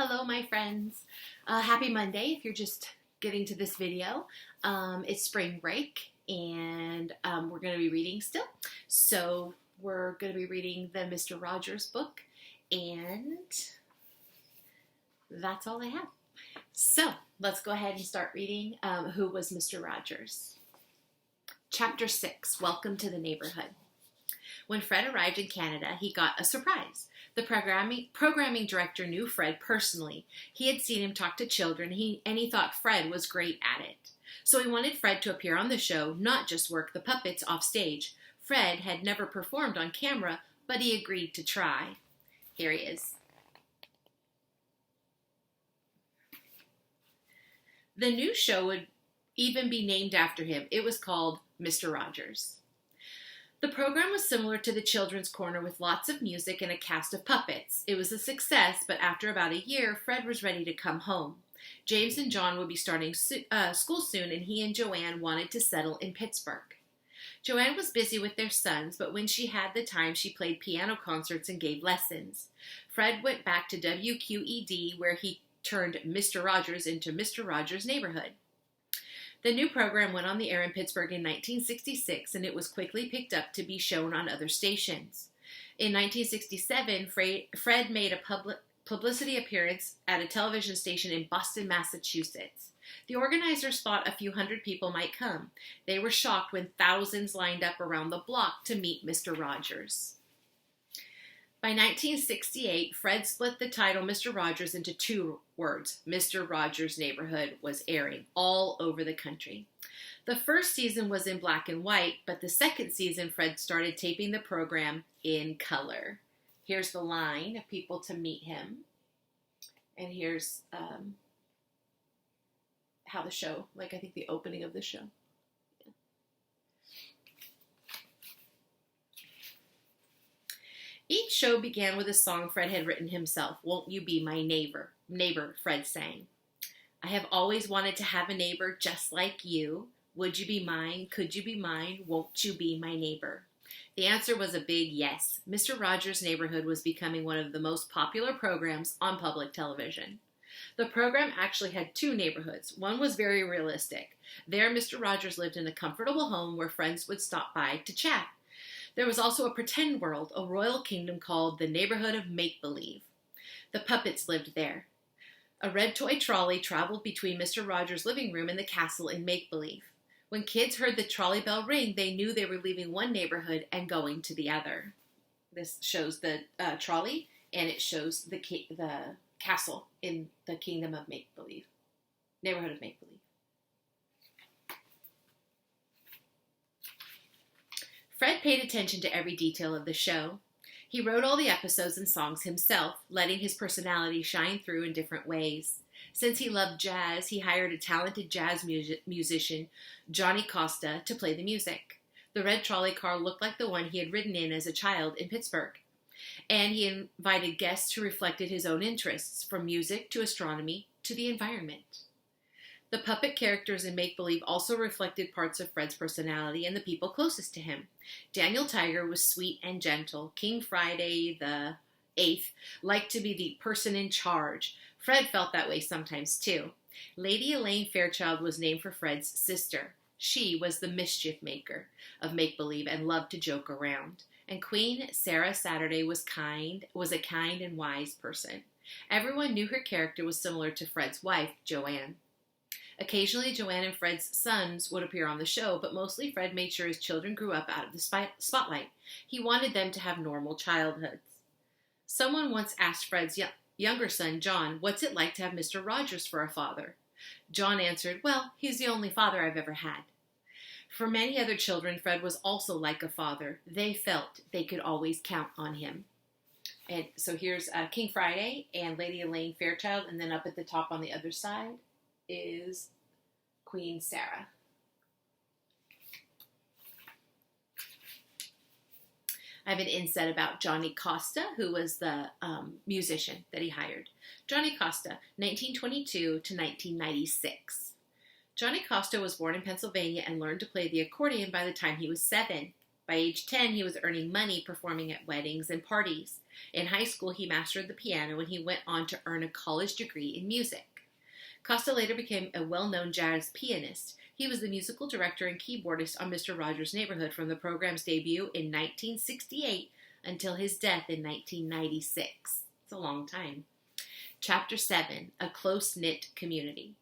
Hello, my friends. Happy Monday if you're just getting to this video. It's spring break and we're going to be reading still. So we're going to be reading the Mr. Rogers book and that's all I have. So let's go ahead and start reading Who Was Mr. Rogers? Chapter 6, Welcome to the Neighborhood. When Fred arrived in Canada, he got a surprise. The programming director knew Fred personally. He had seen him talk to children, and he thought Fred was great at it. So he wanted Fred to appear on the show, not just work the puppets off stage. Fred had never performed on camera, but he agreed to try. Here he is. The new show would even be named after him. It was called Mr. Rogers. The program was similar to the Children's Corner with lots of music and a cast of puppets. It was a success, but after about a year, Fred was ready to come home. James and John would be starting school soon, and he and Joanne wanted to settle in Pittsburgh. Joanne was busy with their sons, but when she had the time, she played piano concerts and gave lessons. Fred went back to WQED, where he turned Mr. Rogers into Mr. Rogers' Neighborhood. The new program went on the air in Pittsburgh in 1966, and it was quickly picked up to be shown on other stations. In 1967, Fred made a publicity appearance at a television station in Boston, Massachusetts. The organizers thought a few hundred people might come. They were shocked when thousands lined up around the block to meet Mr. Rogers. By 1968, Fred split the title Mr. Rogers into two words. Mr. Rogers' Neighborhood was airing all over the country. The first season was in black and white, but the second season, Fred started taping the program in color. Here's the line of people to meet him. And here's how the show, I think the opening of the show. Each show began with a song Fred had written himself, Won't You Be My Neighbor? Neighbor, Fred sang. I have always wanted to have a neighbor just like you. Would you be mine? Could you be mine? Won't you be my neighbor? The answer was a big yes. Mr. Rogers' Neighborhood was becoming one of the most popular programs on public television. The program actually had two neighborhoods. One was very realistic. There, Mr. Rogers lived in a comfortable home where friends would stop by to chat. There was also a pretend world, a royal kingdom called the Neighborhood of Make-Believe. The puppets lived there. A red toy trolley traveled between Mr. Rogers' living room and the castle in Make-Believe. When kids heard the trolley bell ring, they knew they were leaving one neighborhood and going to the other. This shows the trolley, and it shows the castle in the Kingdom of Make-Believe. Neighborhood of Make-Believe. Fred paid attention to every detail of the show. He wrote all the episodes and songs himself, letting his personality shine through in different ways. Since he loved jazz, he hired a talented jazz musician, Johnny Costa, to play the music. The red trolley car looked like the one he had ridden in as a child in Pittsburgh. And he invited guests who reflected his own interests, from music to astronomy to the environment. The puppet characters in Make-Believe also reflected parts of Fred's personality and the people closest to him. Daniel Tiger was sweet and gentle. King Friday the 8th liked to be the person in charge. Fred felt that way sometimes too. Lady Elaine Fairchild was named for Fred's sister. She was the mischief maker of Make-Believe and loved to joke around. And Queen Sarah Saturday was a kind and wise person. Everyone knew her character was similar to Fred's wife, Joanne. Occasionally, Joanne and Fred's sons would appear on the show, but mostly Fred made sure his children grew up out of the spotlight. He wanted them to have normal childhoods. Someone once asked Fred's younger son, John, what's it like to have Mr. Rogers for a father? John answered, well, he's the only father I've ever had. For many other children, Fred was also like a father. They felt they could always count on him. And so here's King Friday and Lady Elaine Fairchild, and then up at the top on the other side is Queen Sarah. I have an inset about Johnny Costa, who was the musician that he hired. Johnny Costa, 1922 to 1996. Johnny Costa was born in Pennsylvania and learned to play the accordion by the time he was 7. By age 10, he was earning money performing at weddings and parties. In high school, he mastered the piano and he went on to earn a college degree in music. Costa later became a well-known jazz pianist. He was the musical director and keyboardist on Mr. Rogers' Neighborhood from the program's debut in 1968 until his death in 1996. It's a long time. Chapter 7, A Close-Knit Community.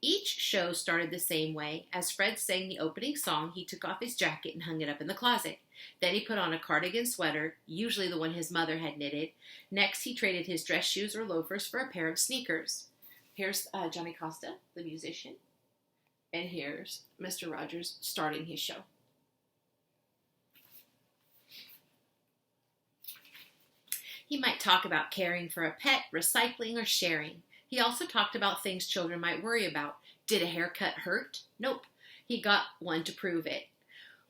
Each show started the same way. As Fred sang the opening song, he took off his jacket and hung it up in the closet. Then he put on a cardigan sweater, usually the one his mother had knitted. Next, he traded his dress shoes or loafers for a pair of sneakers. Here's Johnny Costa, the musician. And here's Mr. Rogers starting his show. He might talk about caring for a pet, recycling, or sharing. He also talked about things children might worry about. Did a haircut hurt? Nope. He got one to prove it.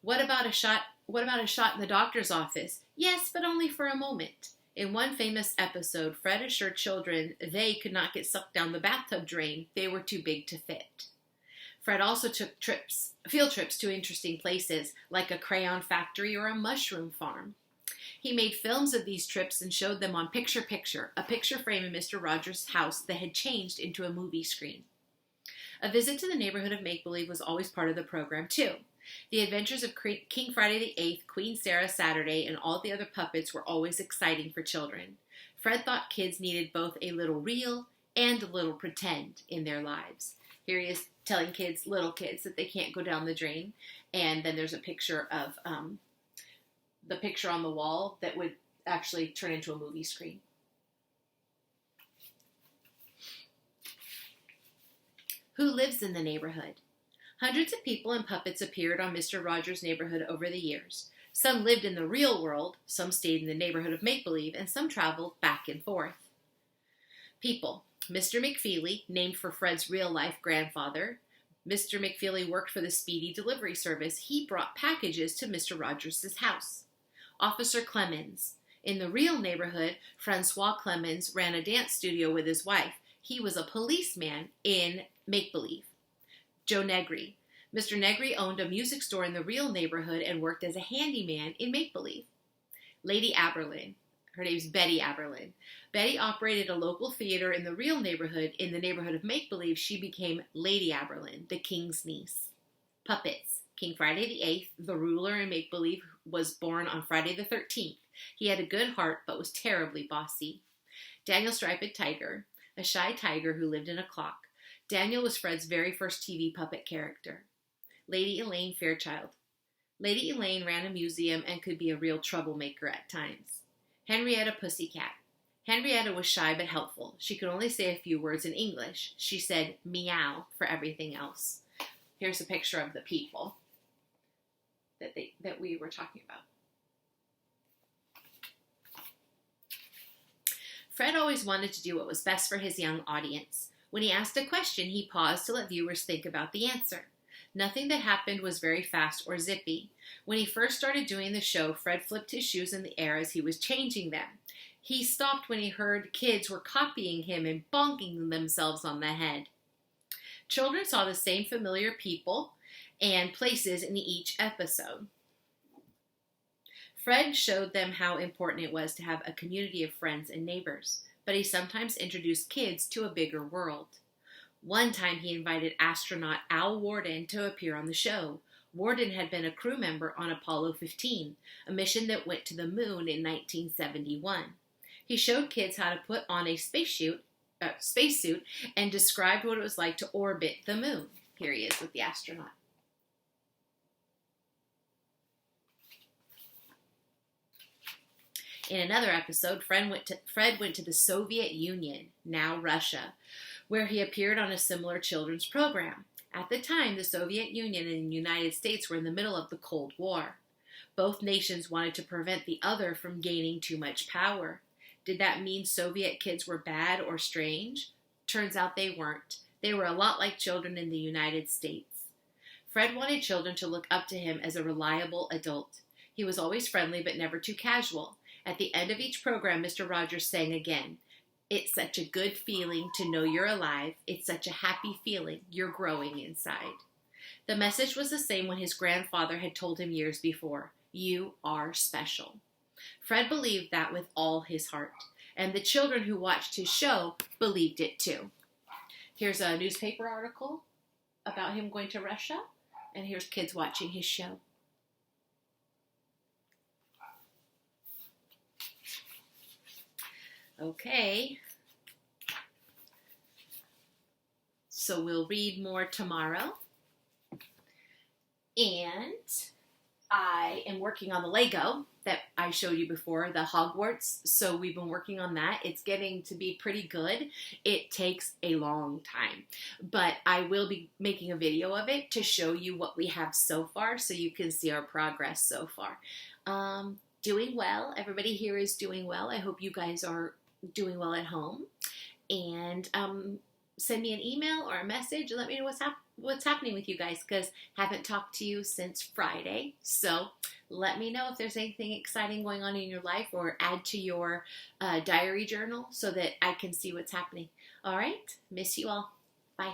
What about a shot in the doctor's office? Yes, but only for a moment. In one famous episode, Fred assured children they could not get sucked down the bathtub drain. They were too big to fit. Fred also took field trips to interesting places, like a crayon factory or a mushroom farm. He made films of these trips and showed them on Picture-Picture, a picture frame in Mr. Rogers' house that had changed into a movie screen. A visit to the neighborhood of make-believe was always part of the program, too. The adventures of King Friday the 8th, Queen Sarah Saturday, and all the other puppets were always exciting for children. Fred thought kids needed both a little real and a little pretend in their lives. Here he is telling little kids, that they can't go down the drain. And then there's a picture of the picture on the wall that would actually turn into a movie screen. Who lives in the neighborhood? Hundreds of people and puppets appeared on Mr. Rogers' Neighborhood over the years. Some lived in the real world, some stayed in the neighborhood of make-believe, and some traveled back and forth. People. Mr. McFeely, named for Fred's real-life grandfather. Mr. McFeely worked for the Speedy Delivery Service. He brought packages to Mr. Rogers' house. Officer Clemens. In the real neighborhood, Francois Clemens ran a dance studio with his wife. He was a policeman in make-believe. Joe Negri. Mr. Negri owned a music store in the real neighborhood and worked as a handyman in make-believe. Lady Aberlin. Her name's Betty Aberlin. Betty operated a local theater in the real neighborhood. In the neighborhood of make-believe, she became Lady Aberlin, the king's niece. Puppets. King Friday the 8th, the ruler in make-believe, was born on Friday the 13th. He had a good heart, but was terribly bossy. Daniel Striped Tiger, a shy tiger who lived in a clock. Daniel was Fred's very first TV puppet character. Lady Elaine Fairchild. Lady Elaine ran a museum and could be a real troublemaker at times. Henrietta Pussycat. Henrietta was shy but helpful. She could only say a few words in English. She said meow for everything else. Here's a picture of the people that we were talking about. Fred always wanted to do what was best for his young audience. When he asked a question, he paused to let viewers think about the answer. Nothing that happened was very fast or zippy. When he first started doing the show, Fred flipped his shoes in the air as he was changing them. He stopped when he heard kids were copying him and bonking themselves on the head. Children saw the same familiar people and places in each episode. Fred showed them how important it was to have a community of friends and neighbors, but he sometimes introduced kids to a bigger world. One time he invited astronaut Al Worden to appear on the show. Worden had been a crew member on Apollo 15, a mission that went to the moon in 1971. He showed kids how to put on a spacesuit and described what it was like to orbit the moon. Here he is with the astronaut. In another episode, Fred went to the Soviet Union, now Russia, where he appeared on a similar children's program. At the time, the Soviet Union and the United States were in the middle of the Cold War. Both nations wanted to prevent the other from gaining too much power. Did that mean Soviet kids were bad or strange? Turns out they weren't. They were a lot like children in the United States. Fred wanted children to look up to him as a reliable adult. He was always friendly but never too casual. At the end of each program, Mr. Rogers sang again. It's such a good feeling to know you're alive. It's such a happy feeling you're growing inside. The message was the same when his grandfather had told him years before. You are special. Fred believed that with all his heart, and the children who watched his show believed it too. Here's a newspaper article about him going to Russia, and here's kids watching his show. Okay, so we'll read more tomorrow. And I am working on the Lego that I showed you before, the Hogwarts. So we've been working on that. It's getting to be pretty good. It takes a long time, but I will be making a video of it to show you what we have so far so you can see our progress so far. Doing well. Everybody here is doing well. I hope you guys are doing well at home. And send me an email or a message and let me know what's happening with you guys, because I haven't talked to you since Friday. So let me know if there's anything exciting going on in your life, or add to your diary journal so that I can see what's happening. All right. Miss you all. Bye.